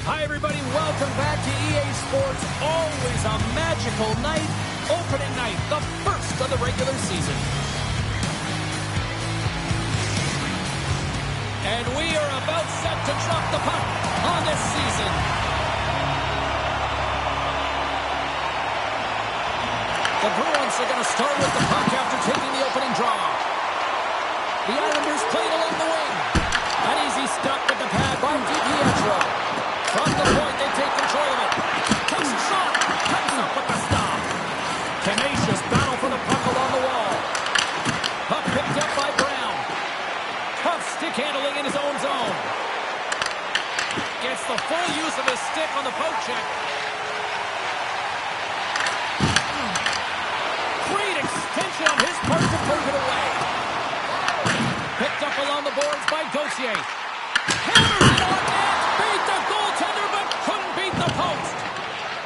Hi, everybody. Welcome back to EA Sports. Always a magical night. Opening night, the first of the regular season. And we are about set to drop the puck on this season. The Bruins are going to start with the puck after taking the opening draw. The Islanders played along the wing. An easy stop at the pad by DiPietro. From the point, they take control of it. Takes a shot. Comes up with the stop. Tenacious battle for the puck along the wall. Puck picked up by Brown. Tough stick handling in his own zone. Gets the full use of his stick on the poke check. Great extension on his part to poke it away. Picked up along the boards by Gauthier. Hammers it on net. Beat the goaltender, but couldn't beat the post.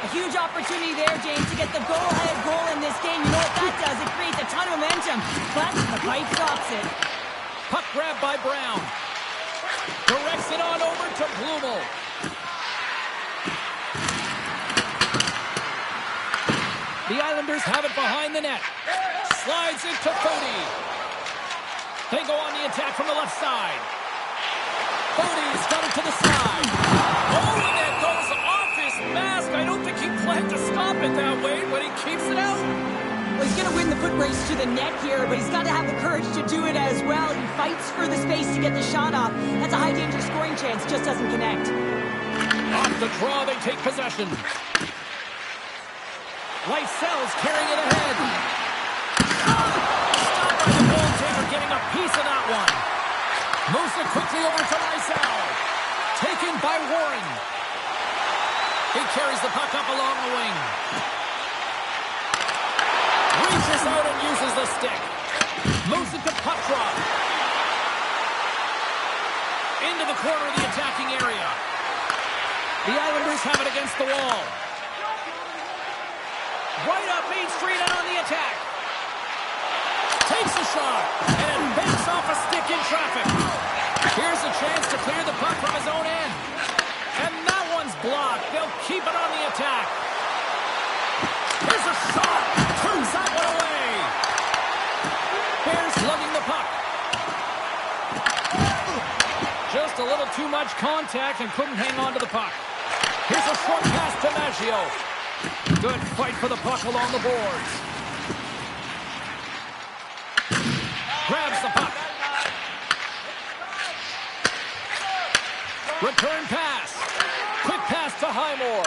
A huge opportunity there, James, to get the go-ahead goal in this game. You know what that does? It creates a ton of momentum, but the pipe stops it. Puck grabbed by Brown. Directs it on over to Blumel. The Islanders have it behind the net. Slides it to Fody. They go on the attack from the left side. Fody's got it to the side. Oh, and it goes off his mask. I don't think he planned to stop it that way, but he keeps it out. Well, he's going to win the foot race to the net here, but he's got to have the courage to do it as well. He fights for the space to get the shot off. That's a high-danger scoring chance, just doesn't connect. Off the draw, they take possession. Lysel's carrying it ahead. Stopped by the goaltender, getting a piece of that one. Moves it quickly over to Lysel. Taken by Warren. He carries the puck up along the wing. Reaches out and uses the stick. Moves it to puck drop. Into the corner of the attacking area. The Islanders have it against the wall. Right up Main Street and on the attack. Takes a shot, and it backs off a stick in traffic. Here's a chance to clear the puck from his own end. And that one's blocked. They'll keep it on the attack. Here's a shot. Turns that one away. Bears lugging the puck. Just a little too much contact and couldn't hang on to the puck. Here's a short pass to Maggio. Good fight for the puck along the boards. Grabs the puck. Return pass. Quick pass to Highmore.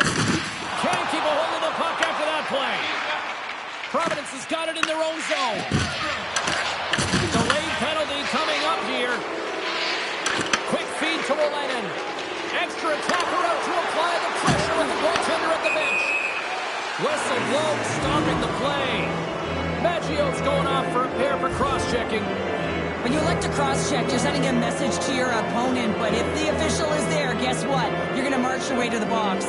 Can't keep a hold of the puck after that play. Providence has got it in their own zone. Delayed penalty coming up here. Quick feed to Wolanin. Extra attacker out to apply the pressure with the goaltender at the bench. Whistle blown, stopping the play. Maggio's going off for a pair for cross-checking. When you elect to cross-check, you're sending a message to your opponent, but if the official is there, guess what? You're going to march your way to the box.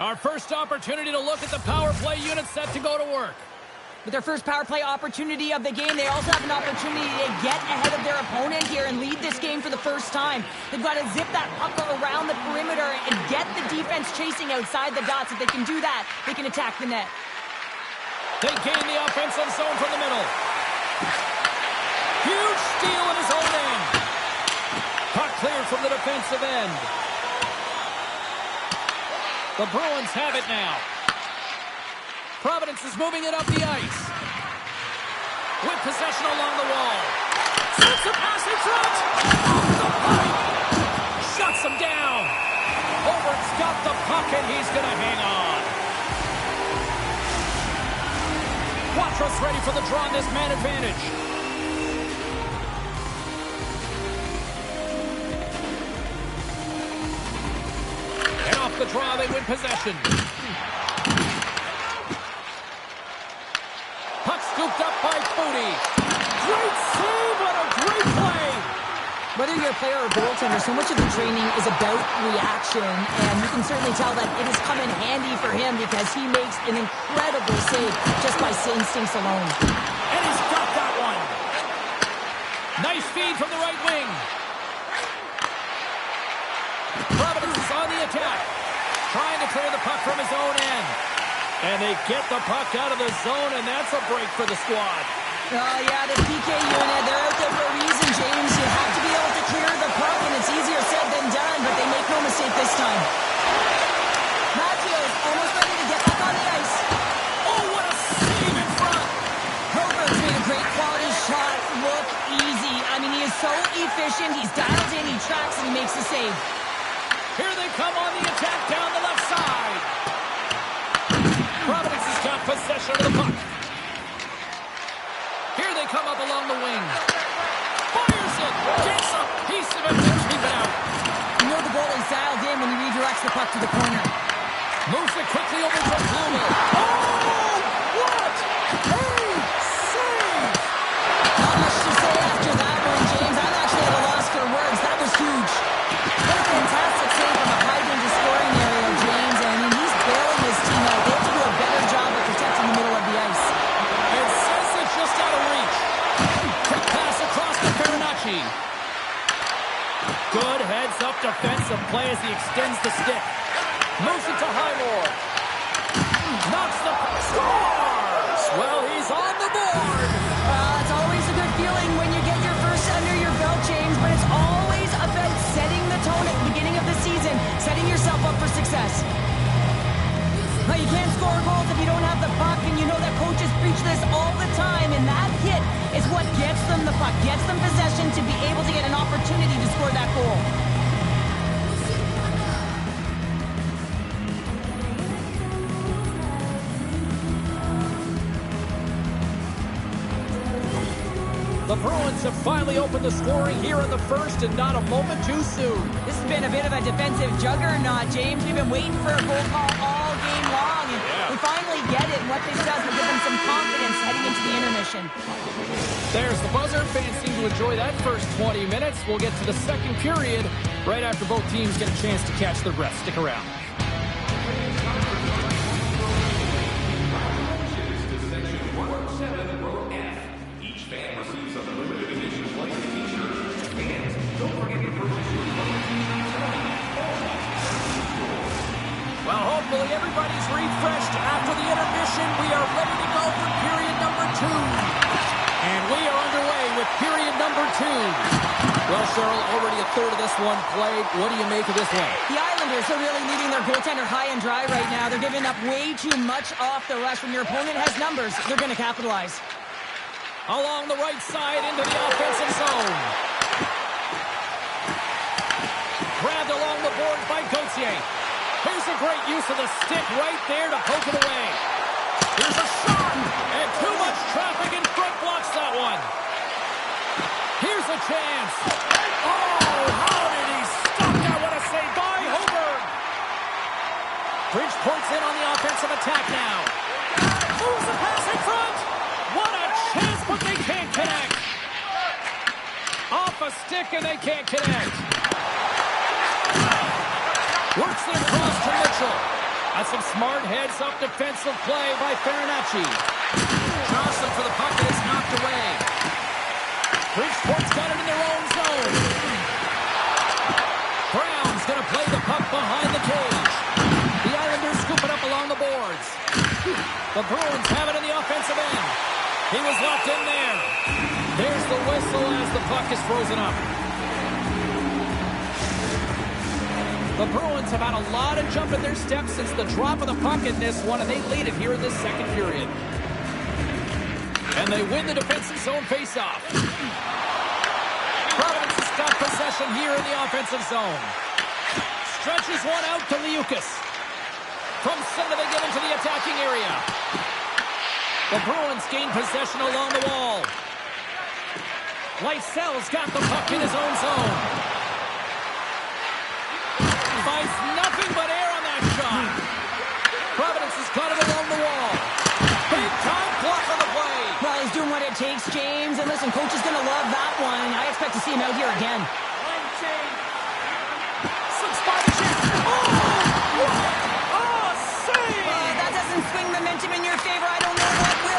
Our first opportunity to look at the power play unit set to go to work. With their first power play opportunity of the game, they also have an opportunity to get ahead of their opponent here and lead this game for the first time. They've got to zip that puck around the perimeter and get the defense chasing outside the dots. If they can do that, they can attack the net. They gain the offensive zone from the middle. Huge steal in his own end. Puck cleared from the defensive end. The Bruins have it now. Providence is moving it up the ice. With possession along the wall. Sends a pass in front. Off the pipe. Shuts him down. Overt's got the puck and he's going to hang on. Quattro's ready for the draw on this man advantage. And off the draw, they win possession. Puck scooped up by Fody. Great save, what a great play. Whether you're a player or goaltender, so much of the training is about reaction, and you can certainly tell that it has come in handy for him because he makes an incredible save just just by instincts alone. And he's got that one. Nice feed from the right wing. Providence is on the attack. Trying to clear the puck from his own end. And they get the puck out of the zone, and that's a break for the squad. Oh, yeah, the PK unit, they're out there for a reason, James. You have to be able to clear the puck, and it's easier said than done, but they make no mistake this time. Matthews almost ready to get back on the ice. Oh, what a save in front. Hobert's made a great quality shot look easy. I mean, he is so efficient. He's dialed in, he tracks, and he makes the save. Here they come on the attack down the left side. Providence has got possession of the puck. Here they come up along the wing. Fires it. Gets a piece of it to keep it out. You know the goalie's dialed in when he redirects the puck to the corner. Moves it quickly over to Blumen. Oh, what a save! Not much to say after that one, James. I'm actually at a loss for words. That was huge. What a fantastic save from a high-danger scoring area, James. I mean, he's bailing his team out. They have to do a better job of protecting the middle of the ice. And sends it just out of reach. Quick pass across to Farinacci. Good heads-up defensive play as he extends the stick. Moves it to Highmore. Knocks the puck. Scores! Well, he's on the board. It's always a good feeling when you get your first under your belt, James, but it's always about setting the tone at the beginning of the season, setting yourself up for success. Now, you can't score goals if you don't have the puck, and you know that coaches preach this all the time, and that hit is what gets them the puck, gets them possession to be able to get an opportunity to score that goal. The Bruins have finally opened the scoring here in the first, and not a moment too soon. This has been a bit of a defensive juggernaut, James. We've been waiting for a goal call all game long, and we finally get it. And what this does will give them some confidence heading into the intermission. There's the buzzer. Fans seem to enjoy that first 20 minutes. We'll get to the second period right after both teams get a chance to catch their breath. Stick around. Well, hopefully everybody's refreshed after the intermission. We are ready to go for period number 2. And we are underway with period number 2. Well, Cheryl, already a third of this one played. What do you make of this one? The Islanders are really leaving their goaltender high and dry right now. They're giving up way too much off the rush. When your opponent has numbers, they're going to capitalize. Along the right side into the offensive zone. Grabbed along the boards by Gauthier. Here's a great use of the stick right there to poke it away. Here's a shot, and too much traffic in front blocks that one. Here's a chance. Oh, how did he stop that? What a save by Hoberg. Bridgeport's in on the offensive attack now. Moves the pass in front. What a chance, but they can't connect. Off a stick, and they can't connect. Works it across to Mitchell. That's some smart heads-up defensive play by Farinacci. Johnson for the puck, and it's knocked away. Bridgeport's got it in their own zone. Brown's going to play the puck behind the cage. The Islanders scoop it up along the boards. The Bruins have it in the offensive end. He was locked in there. There's the whistle as the puck is frozen up. The Bruins have had a lot of jump in their steps since the drop of the puck in this one, and they lead it here in this second period. And they win the defensive zone faceoff. Providence has got possession here in the offensive zone. Stretches one out to Liukas. From center, they get into the attacking area. The Bruins gain possession along the wall. Lysel's got the puck in his own zone. Finds nothing but air on that shot. Providence has got it along the wall. Big time block on the play. Well, he's doing what it takes, James. And listen, coach is going to love that one. I expect to see him out here again. Some spot check. Oh, what a save! That doesn't swing momentum in your favor. I don't know what will.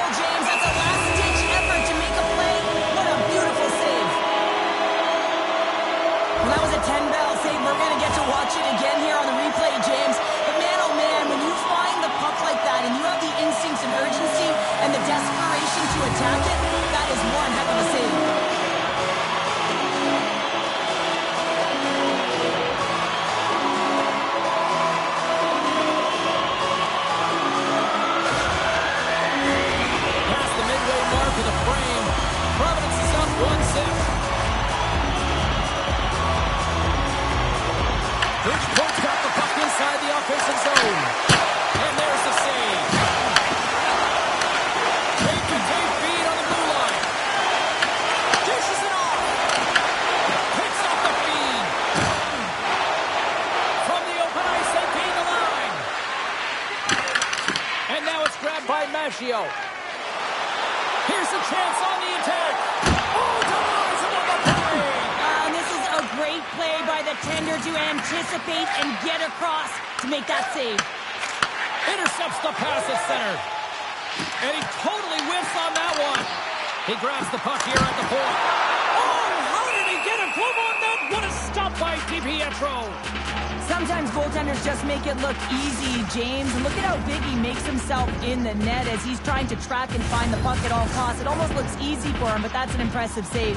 attack it, that is one heck of a save. Past the midway mark of the frame. Providence is up 1-0. Bridgeport's got the puck inside the offensive zone. And there's the save. Take-to-take feed on the blue line. Dishes it off. Picks up the feed. From the open ice, they gain the line. And now it's grabbed by Maggio. Here's a chance on the attack. Oh, denies him on the play. This is a great play by the tender to anticipate and get across to make that save. Intercepts the pass at center. And he totally whiffs on that one. He grabs the puck here at the point. Oh, how did he get a glove on that? What a stop by DiPietro. Sometimes goaltenders just make it look easy, James. And look at how big he makes himself in the net as he's trying to track and find the puck at all costs. It almost looks easy for him, but that's an impressive save.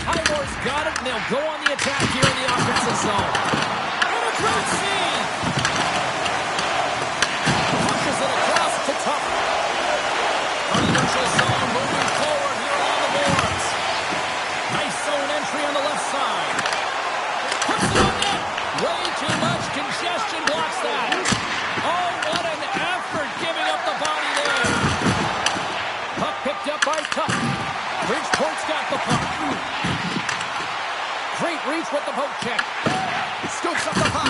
Highmore's got it, and they'll go on the attack here in the offensive zone. And a great save! Pushes it across to Tuck. From the neutral zone, moving forward here along the boards. Nice zone entry on the left side. Puts it on net. Way too much congestion blocks that. Oh, what an effort giving up the body there. Puck picked up by Tuck. Bridgeport's got the puck. Great reach with the poke check. Scoops up the puck.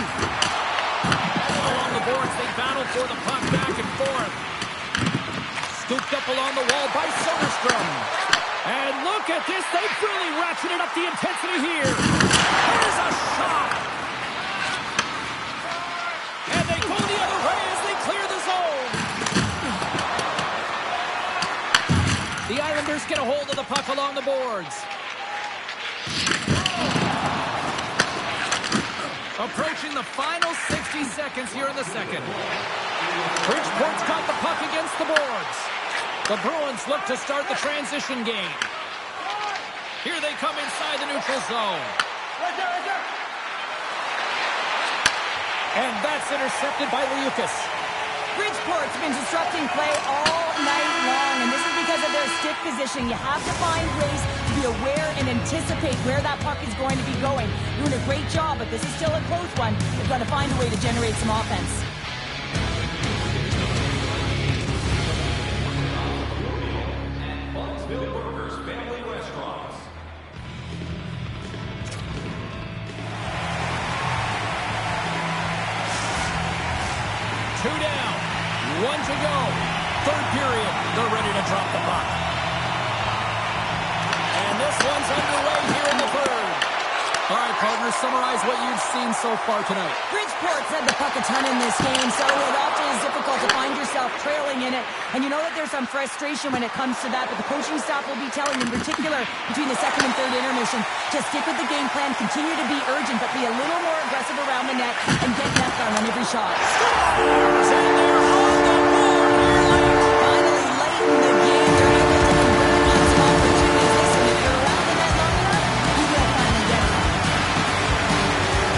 Along the boards, they battle for the puck back and forth. Scooped up along the wall by Soderstrom. And look at this. They've really ratcheted up the intensity here. There's a shot. And they go the other way as they clear the zone. The Islanders get a hold of the puck along the boards. Approaching the final 60 seconds here in the second. Bridgeport's got the puck against the boards. The Bruins look to start the transition game. Here they come inside the neutral zone. And that's intercepted by Liukas. Bridgeport's been disrupting play all night long, and this is because of their stick position. You have to find ways to be aware and anticipate where that puck is going to be going. Doing a great job, but this is still a close one. They've got to find a way to generate some offense. Two down, one to go. Third period, they're ready to drop the puck. And this one's underway here in the third. All right, partners, summarize what you've seen so far tonight. Bridgeport's had the puck a ton in this game, so it often is difficult to find yourself trailing in it. And you know that there's some frustration when it comes to that, but the coaching staff will be telling, in particular, between the second and third intermission, to stick with the game plan, continue to be urgent, but be a little more aggressive around the net, and get net done on every shot. Finally, late in the game, they're able to convert on some opportunities. Listen, if you're around the net long enough, you will finally get it.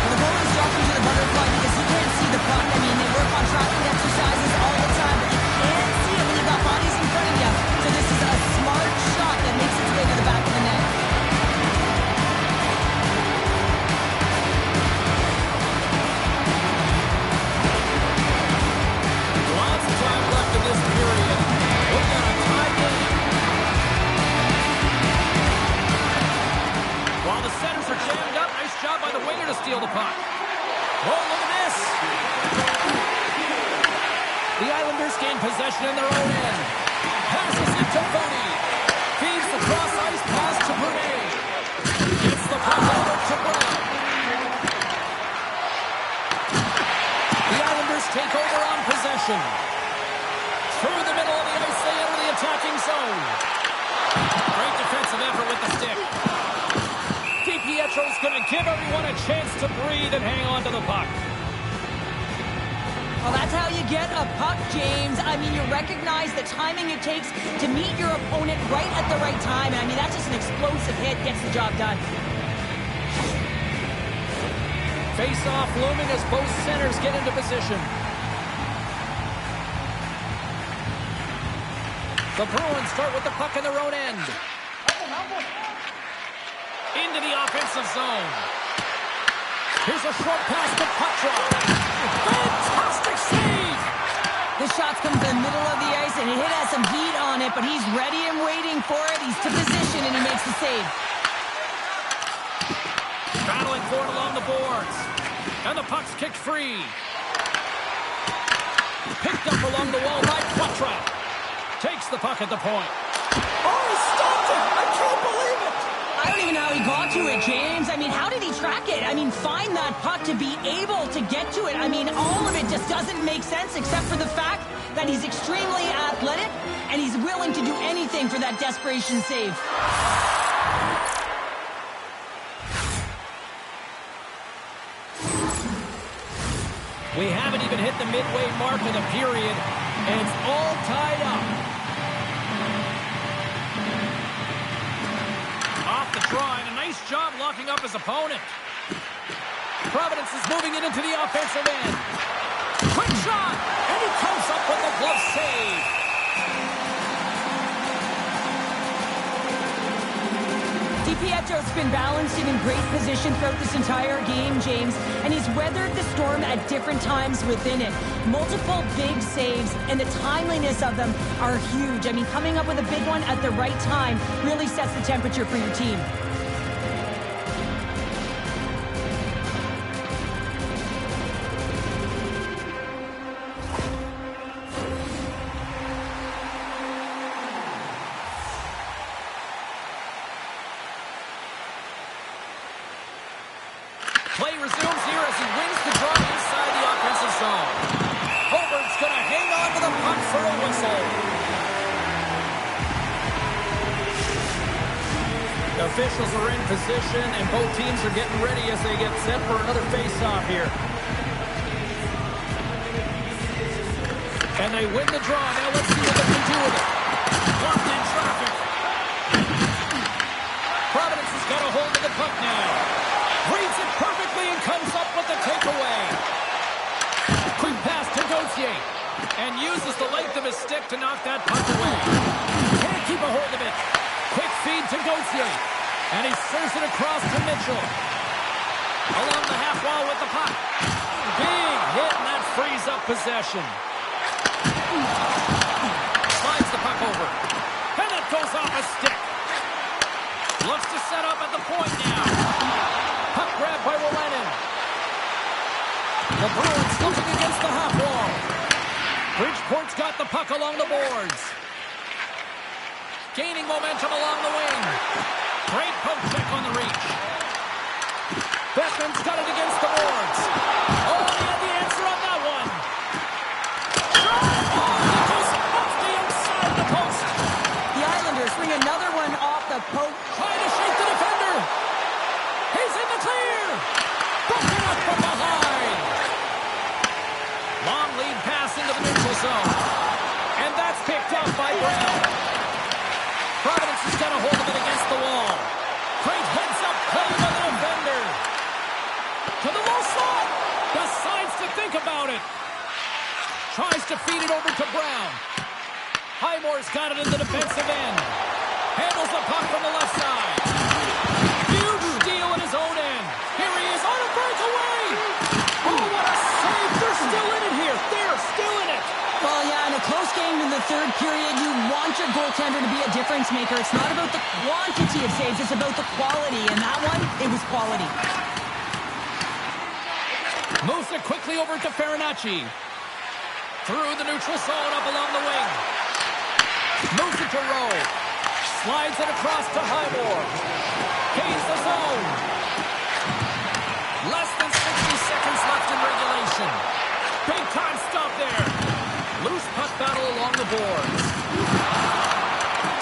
Well, the goal is dropping to the butterfly because you can't see the puck. I mean, they work on tracking exercises all the time, but you can't see it when you've got bodies in front of you. So this is a smart shot that makes its way to the back of the net. Lots of time left in this period. We've got a tie game. While the centers are jammed up, nice job by the winger to steal the puck. Oh, look at this. The Islanders gain possession in their own end. Passes it to Bodie. Feeds the cross-ice pass to Brunet. Gets the puck over to Brown. The Islanders take over on possession. Through the middle of the ice, they enter the attacking zone. Great defensive effort with the stick. DiPietro's going to give everyone a chance to breathe and hang on to the puck. Well, that's how you get a puck, James. I mean, you recognize the timing it takes to meet your opponent right at the right time. I mean, that's just an explosive hit, gets the job done. Face-off looming as both centers get into position. The Bruins start with the puck in their own end. Into the offensive zone. Here's a short pass to Poitras. Fantastic save! The shot's come to the middle of the ice, and it has some heat on it, but he's ready and waiting for it. He's to position, and he makes the save. Battling for it along the boards. And the puck's kicked free. Picked up along the wall by Poitras. Takes the puck at the point. Oh, he stopped it! I can't believe it! I don't even know how he got to it, James. I mean, how did he track it? I mean, find that puck to be able to get to it. I mean, all of it just doesn't make sense except for the fact that he's extremely athletic and he's willing to do anything for that desperation save. We haven't even hit the midway mark of the period, and it's all tied up. Off the draw, and a nice job locking up his opponent. Providence is moving it into the offensive end. Quick shot, and he comes up with a glove save. DiPietro's been balanced and in great position throughout this entire game, James, and he's weathered the storm at different times within it. Multiple big saves, and the timeliness of them are huge. I mean, coming up with a big one at the right time really sets the temperature for your team. Play resumes here as he wins the draw inside the offensive zone. Hobart's going to hang on to the puck for a whistle. The officials are in position, and both teams are getting ready as they get set for another face-off here. And they win the draw. Now let's see what they can do with it. Blocked in traffic. Providence has got a hold of the puck now. Reads it perfectly and comes up with the takeaway. Quick pass to Gauthier. And uses the length of his stick to knock that puck away. Can't keep a hold of it. Quick feed to Gauthier. And he serves it across to Mitchell. Along the half wall with the puck. Big hit, and that frees up possession. Slides the puck over. And that goes off a stick. Looks to set up at the point now. Puck grab by Willenin. The Bruins looking against the half wall. Bridgeport's got the puck along the boards. Gaining momentum along the wing. Great poke check on the reach. Beckman's got it against the boards. Oh, he had the answer on that one. Oh, he goes off the inside the post. The Islanders bring another one off the post. Trying to shake the defender. He's in the clear. Broken up from behind. Long lead pass into the neutral zone. And that's picked up by Brown. Providence has got a hold of it against the wall. Great heads-up play by the defender. To the low slot. Decides to think about it. Tries to feed it over to Brown. Highmore's got it in the defensive end. Handles the puck from the left side. Huge steal in his own end. Here he is on a breakaway. Oh, what a save. They're still in it here. They're still in it. Well, yeah, in a close game in the third period, you want your goaltender to be a difference maker. It's not about the quantity of saves, it's about the quality. And that one, it was quality. Moves it quickly over to Farinacci. Through the neutral zone up along the wing. Moves it to Rowe. Slides it across to Highmore. Gains the zone. Less than 60 seconds left in regulation. Big time stop there. Loose puck battle along the boards.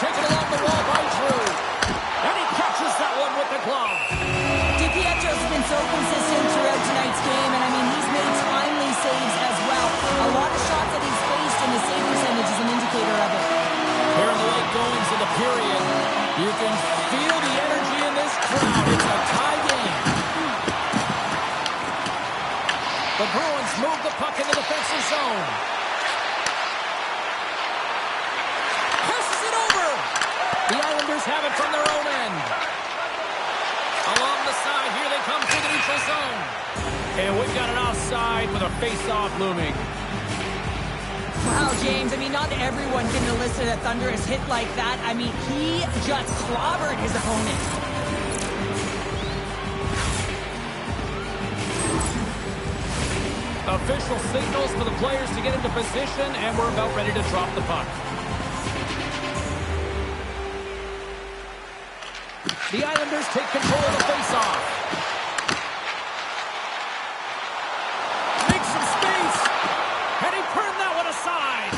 Taken along the wall by Drew. And he catches that one with the glove. DiPietro's been so consistent throughout tonight's game, and I mean, he's made timely saves as well. zone. Passes it over. The Islanders have it from their own end. Along the side, here they come through the neutral zone. And we've got an offside with a face-off looming. Wow, James, I mean, not everyone can elicit a thunderous hit like that. I mean, he just clobbered his opponent. Official signals for the players to get into position, and we're about ready to drop the puck. The Islanders take control of the face-off. Makes some space, and he turned that one aside.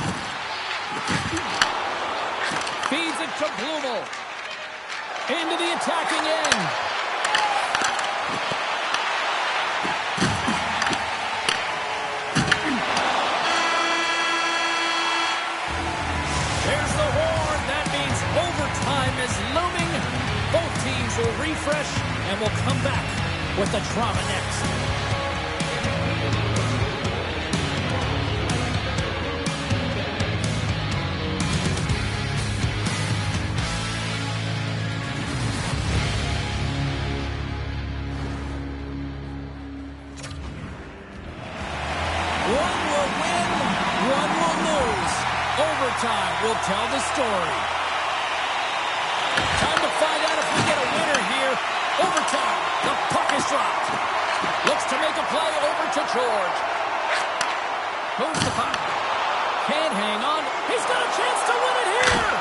Feeds it to Blumel. Into the attacking end. There's the horn. That means overtime is looming. Both teams will refresh, and we'll come back with the drama next. One will win, one will lose. Overtime will tell the story. Time to find out if we get a winner here. Overtime. The puck is dropped. Looks to make a play over to George. Moves the puck. Can't hang on. He's got a chance to win it here.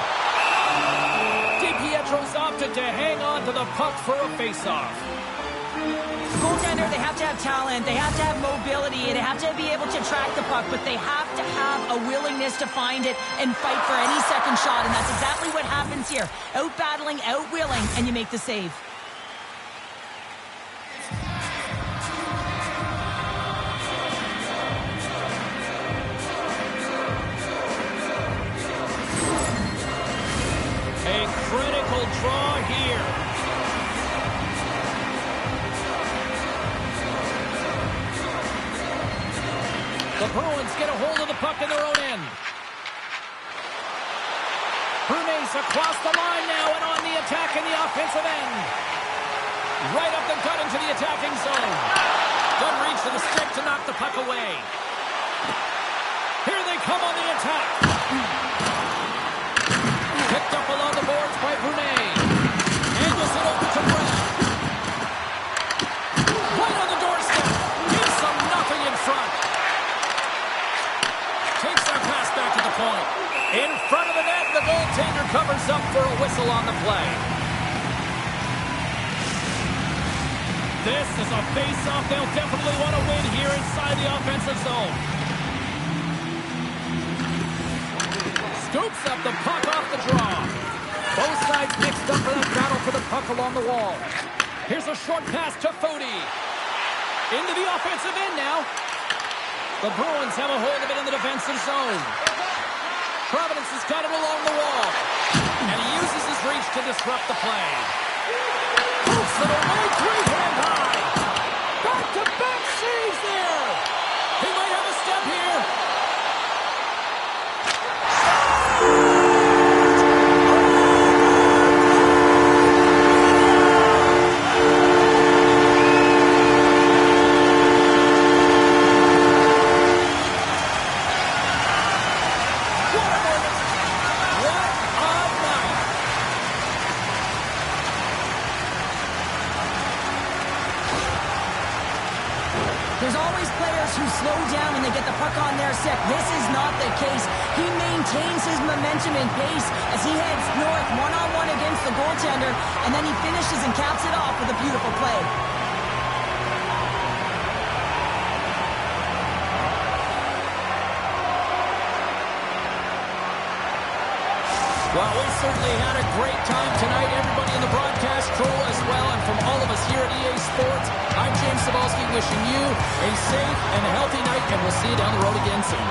DiPietro's opted to hang on to the puck for a face-off. Goaltender, they have to have talent, they have to have mobility, they have to be able to track the puck, but they have to have a willingness to find it and fight for any second shot, and that's exactly what happens here. Out-battling, out-willing, and you make the save. A critical draw here. The Bruins get a hold of the puck in their own end. Bruins across the line now and on the attack in the offensive end. Right up the gut into the attacking zone. Doesn't reach to the stick to knock the puck away. Here they come on the attack. Picked up along the boards by Brunet. Angles it over to Brown. Right on the doorstep. Gives them nothing in front. Takes our pass back to the point. In front of the net, the goaltender covers up for a whistle on the play. This is a face-off they'll definitely want to win here inside the offensive zone. Scoops up the puck off the draw. Both sides mixed up for that battle for the puck along the wall. Here's a short pass to Fody. Into the offensive end now. The Bruins have a hold of it in the defensive zone. Providence has got it along the wall. And he uses his reach to disrupt the play. Pokes it away, three-hand high. Back-to-back saves there. He might have a step here. There's always players who slow down when they get the puck on their stick. This is not the case. He maintains his momentum and pace as he heads north one-on-one against the goaltender, and then he finishes and caps it off with a beautiful play. Well, we certainly had a great time tonight. Everybody in the broadcast crew as well, and from all of us here at EA Sports, I'm James Cebulski wishing you a safe and healthy night, and we'll see you down the road again soon.